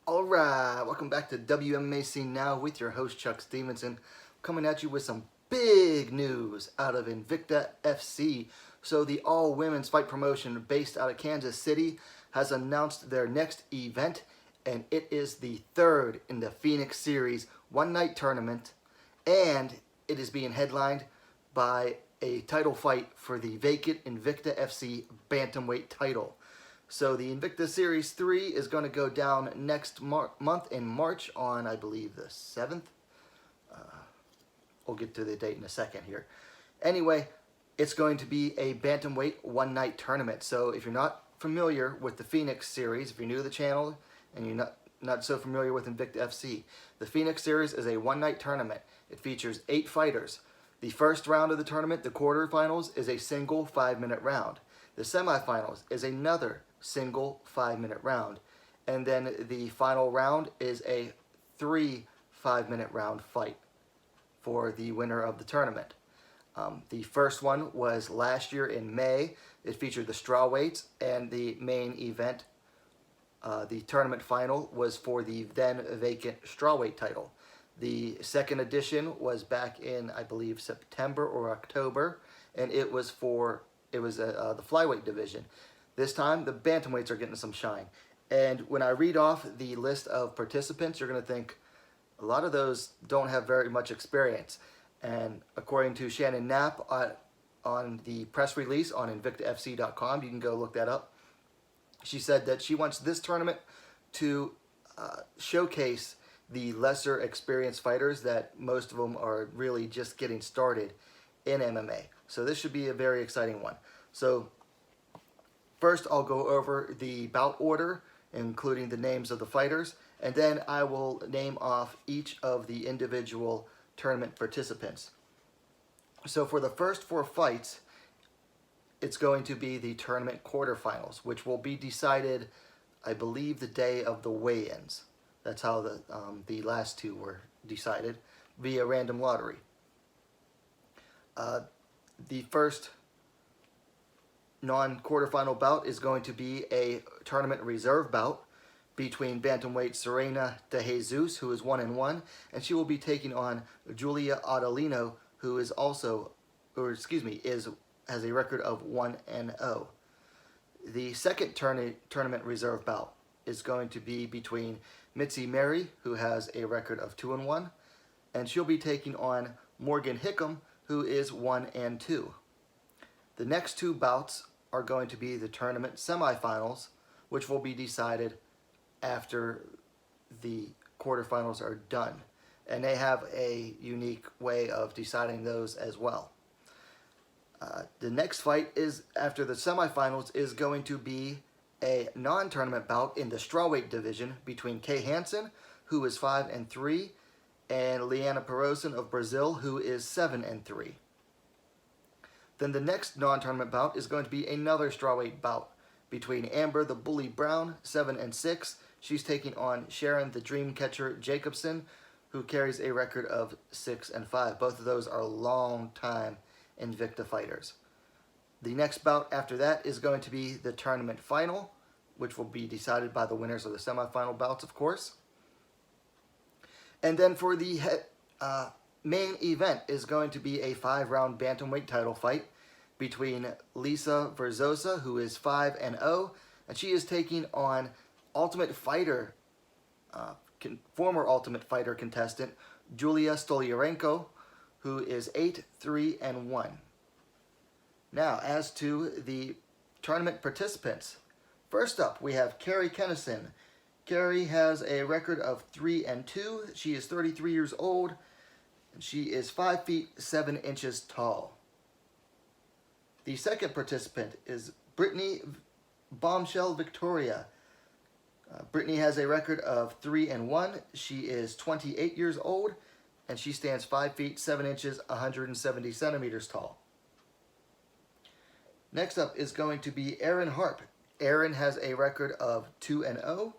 Alright, welcome back to WMMA Scene Now with your host Chuck Stevenson, coming at you with some big news out of Invicta FC. So the all-women's fight promotion based out of Kansas City has announced their next event, and it is the third in the Phoenix Series one-night tournament, and it is being headlined by a title fight for the vacant Invicta FC Bantamweight title. So the Invicta Series 3 is going to go down next month in March on, I believe, the 7th. We'll get to the date in a second here. Anyway, it's going to be a Bantamweight one-night tournament. So if you're not familiar with the Phoenix Series, if you're new to the channel and you're not so familiar with Invicta FC, the Phoenix Series is a one-night tournament. It features 8 fighters. The first round of the tournament, the quarterfinals, is a single 5-minute round. The semifinals is another single 5-minute round. And then the final round is a 3 5-minute round fight for the winner of the tournament. The first one was last year in May. It featured the strawweights, and the main event, the tournament final, was for the then vacant strawweight title. The second edition was back in, I believe, September or October, and it was the flyweight division. This time, the bantamweights are getting some shine. And when I read off the list of participants, you're going to think a lot of those don't have very much experience. And according to Shannon Knapp on the press release on InvictaFC.com, you can go look that up, she said that she wants this tournament to showcase the lesser experienced fighters, that most of them are really just getting started in MMA. So this should be a very exciting one. So first, I'll go over the bout order, including the names of the fighters, and then I will name off each of the individual tournament participants. So for the first 4 fights, it's going to be the tournament quarterfinals, which will be decided, I believe, the day of the weigh-ins. That's how the last 2 were decided, via random lottery. The first non-quarterfinal bout is going to be a tournament reserve bout between bantamweight Serena De Jesus, who is 1-1, and she will be taking on Julia Adelino, who is also, has a record of 1-0. The second tournament reserve bout is going to be between Mitzi Mary, who has a record of 2-1, and she'll be taking on Morgan Hickam, who is 1-2. The next 2 bouts are going to be the tournament semifinals, which will be decided after the quarterfinals are done. And they have a unique way of deciding those as well. The next fight is after the semifinals is going to be a non-tournament bout in the strawweight division between Kay Hansen, who is 5-3, and Liana Perosin of Brazil, who is 7-3. Then the next non-tournament bout is going to be another strawweight bout between Amber the Bully Brown, 7-6. She's taking on Sharon the Dreamcatcher Jacobson, who carries a record of 6-5. Both of those are long-time Invicta fighters. The next bout after that is going to be the tournament final, which will be decided by the winners of the semifinal bouts, of course. And then for the main event is going to be a 5-round bantamweight title fight between Lisa Verzosa, who is 5-0, and she is taking on Ultimate Fighter, former Ultimate Fighter contestant Julia Stolyarenko, who is 8-3-1. Now, as to the tournament participants, first up we have Carrie Kennison. Carrie has a record of 3-2. She is 33 years old. She is 5 feet 7 inches tall. The second participant is Brittany Bombshell Victoria. Brittany has a record of 3-1. She is 28 years old, and she stands 5 feet 7 inches, 170 centimeters tall. Next up is going to be Erin Harp. Erin has a record of 2-0.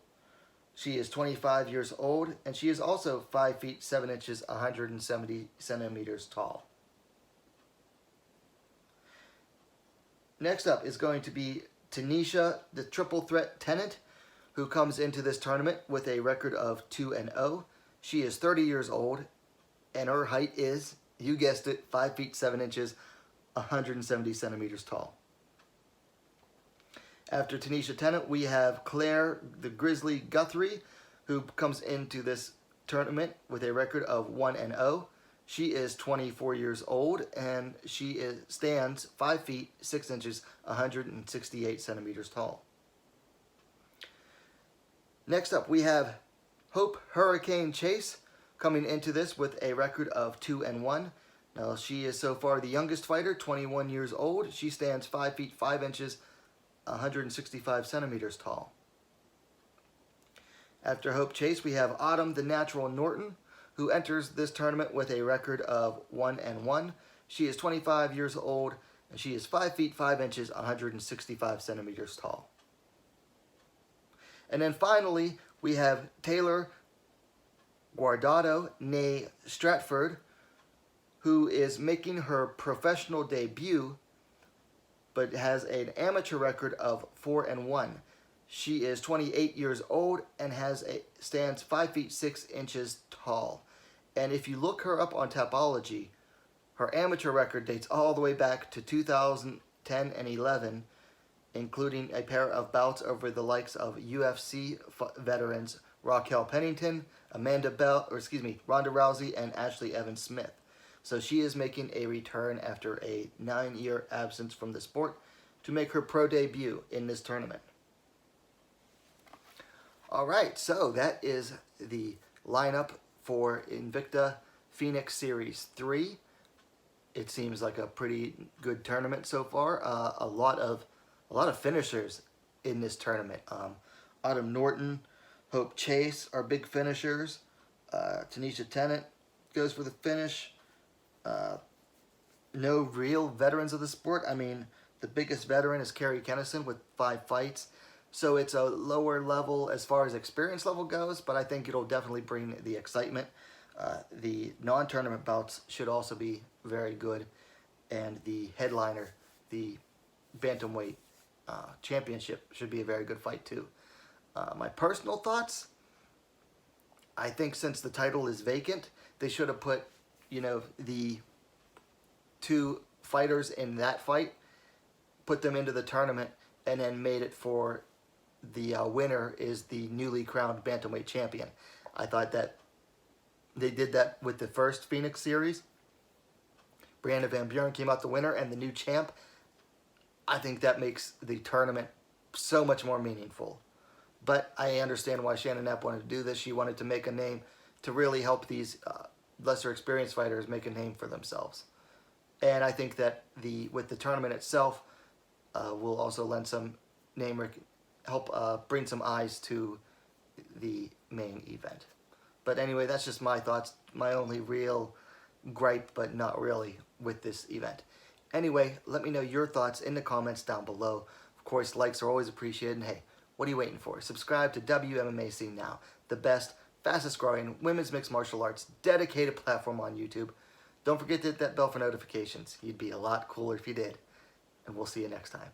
She is 25 years old, and she is also 5 feet 7 inches, 170 centimeters tall. Next up is going to be Tanisha, the Triple Threat Tennant, who comes into this tournament with a record of 2-0. She is 30 years old, and her height is, you guessed it, 5 feet 7 inches, 170 centimeters tall. After Tanisha Tennant, we have Claire the Grizzly Guthrie, who comes into this tournament with a record of 1-0. She is 24 years old, and she stands 5 feet 6 inches, 168 centimeters tall. Next up, we have Hope Hurricane Chase coming into this with a record of 2-1. Now, she is so far the youngest fighter, 21 years old. She stands 5 feet 5 inches, 165 centimeters tall. After Hope Chase, we have Autumn the Natural Norton, who enters this tournament with a record of 1-1. She is 25 years old, and she is 5 feet 5 inches, 165 centimeters tall. And then finally, we have Taylor Guardado, née Stratford, who is making her professional debut, but has an amateur record of 4-1. She is 28 years old and stands 5 feet 6 inches tall. And if you look her up on Tapology, her amateur record dates all the way back to 2010 and 11, including a pair of bouts over the likes of UFC veterans Raquel Pennington, Ronda Rousey, and Ashley Evans Smith. So she is making a return after a 9-year absence from the sport to make her pro debut in this tournament. All right, so that is the lineup for Invicta Phoenix Series 3. It seems like a pretty good tournament so far. A lot of finishers in this tournament. Autumn Norton, Hope Chase are big finishers. Tanisha Tennant goes for the finish. No real veterans of the sport. I mean, the biggest veteran is Kerry Kennison with 5 fights. So it's a lower level as far as experience level goes, but I think it'll definitely bring the excitement. The non-tournament bouts should also be very good. And the headliner, the Bantamweight championship, should be a very good fight too. My personal thoughts, I think since the title is vacant, they should have put, the 2 fighters in that fight, put them into the tournament, and then made it for the winner is the newly crowned Bantamweight champion. I thought that they did that with the first Phoenix series. Brandon Van Buren came out the winner and the new champ. I think that makes the tournament so much more meaningful. But I understand why Shannon Knapp wanted to do this. She wanted to make a name to really help these lesser experienced fighters make a name for themselves. And I think that with the tournament itself will also lend some help bring some eyes to the main event. But anyway, that's just my thoughts, my only real gripe, but not really, with this event. Anyway, let me know your thoughts in the comments down below. Of course, likes are always appreciated. And hey, what are you waiting for? Subscribe to WMMA Scene Now, the best, fastest growing women's mixed martial arts dedicated platform on YouTube. Don't forget to hit that bell for notifications. You'd be a lot cooler if you did. And we'll see you next time.